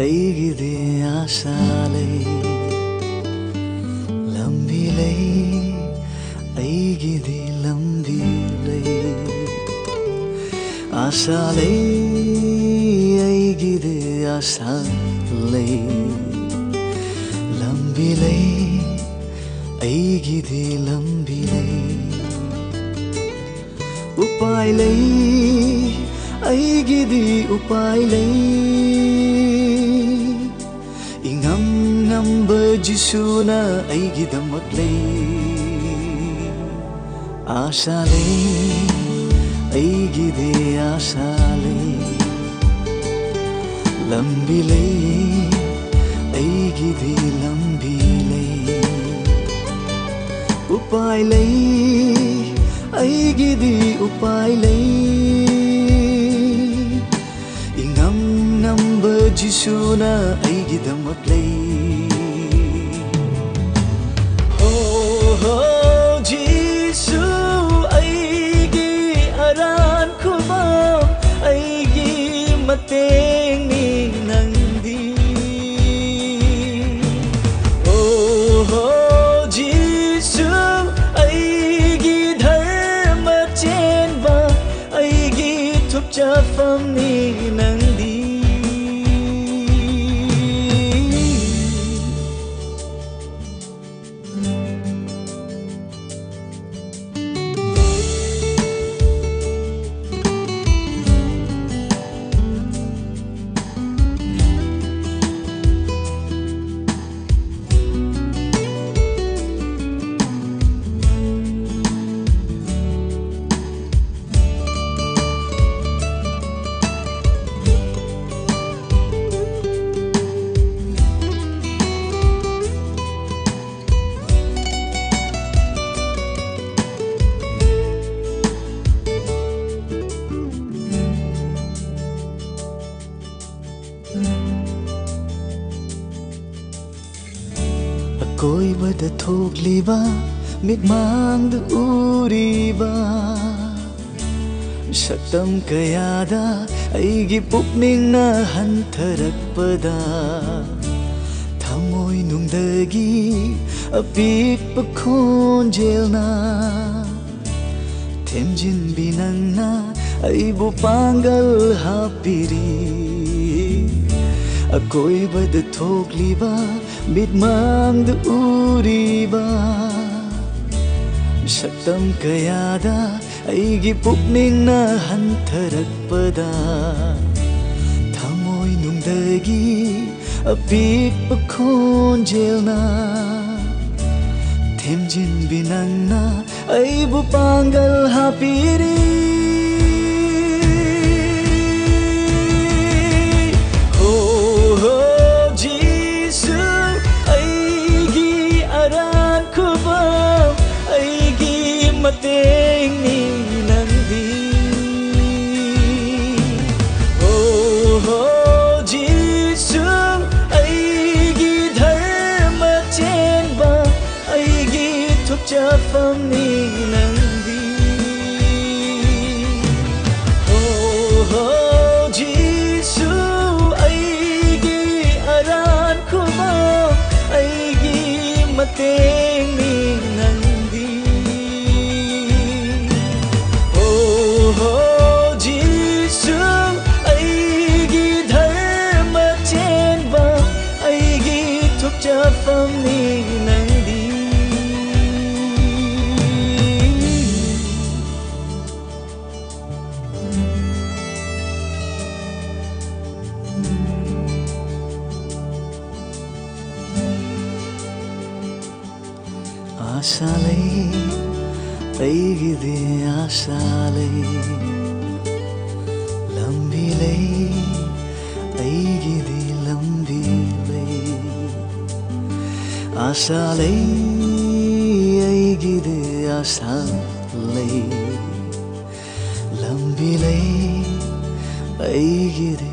ꯑꯩꯒꯤꯗꯤ ꯑꯁꯥ ꯂꯩ ꯂꯝꯕꯤ ꯂꯩ ꯑꯩꯒꯤꯗꯤ ꯂꯝꯕꯤ ꯂꯩ ꯑꯁꯥ ꯂꯩ ꯑꯩꯒꯤꯗꯤ ꯑꯁꯥ lay lambi lay aigidi lambi lay upai lay aigidi upai lay ingam ngamba jisuna aigidamak lay asha lay aigidi asha lay lambi lay aigidi lambi lay upai lay aigidi upai lay ingam ngamba jisuna aigidamak lay oh jisu aigi aran khubam aigi mateng ni nangdi chafam ni nangdi koibada thokliba mitmangda uriba saktam kayada aigi pukningna hantharakpada thamoi nungdagi apikpa khonjelna themjinbi nangna aibu pangal hapiri akoibada thokliba mitmangda uriba saktam kayada aigi pukningna hantharakpada thamoi nungdagi apikpa khonjelna themjinbi nangna aibu pangal hapiri mateng ni nangdi oh jisu aigi dharma chenba aigi thuk chafam ni nangdi oh jisu aigi aran khuma aigi mateng ni chafam ni nangdi asha lay aigidi asha lay lambi lay aigidi lambi lay asha lay aigidi asha lay lambi lay aigidi